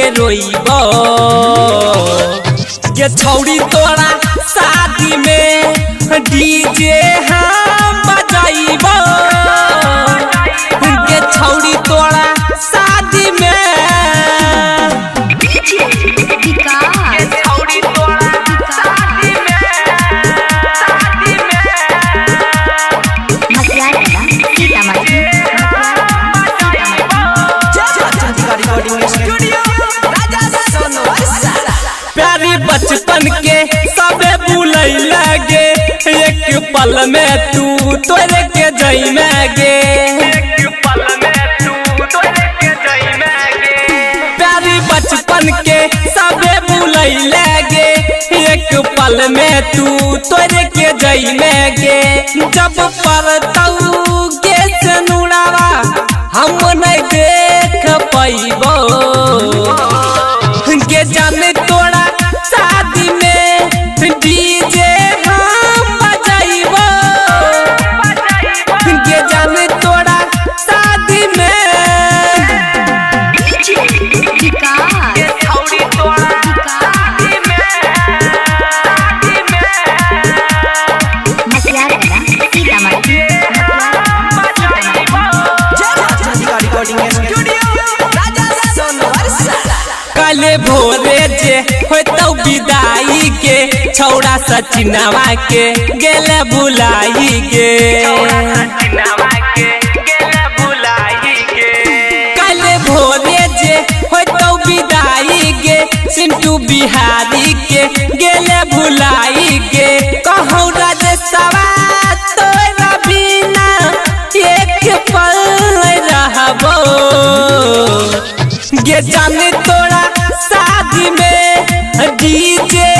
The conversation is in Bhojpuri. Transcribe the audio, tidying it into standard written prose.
के रोइबो गे छौड़ी तोरा शादी में डीजे हम बजाइबो गे छौड़ी तोरा शादी में प्यारी बचपन के सबे भूलई लगे एक पल में तू तोरे के जई में गे प्यारी बचपन के सबे भूलई लगे एक पल में तू तोरे के जई में गे जब परतऊ गे सनुरावा हम नहीं देख पाइबो गे जाने तोड़ा शादी में डीजे हम बजाइबो गे जाने तोड़ा शादी में काले भोरे जे होतौ विदाई के छौड़ा सचिनवा के गेले बुलाई गे काले भोरे जे होतौ विदाई गे सिंटू बिहारी के गेले बुलाई गे कहौ राजेशवा तोरा बिना एक पल रहबो गे जाने तोरा शादी में डीजे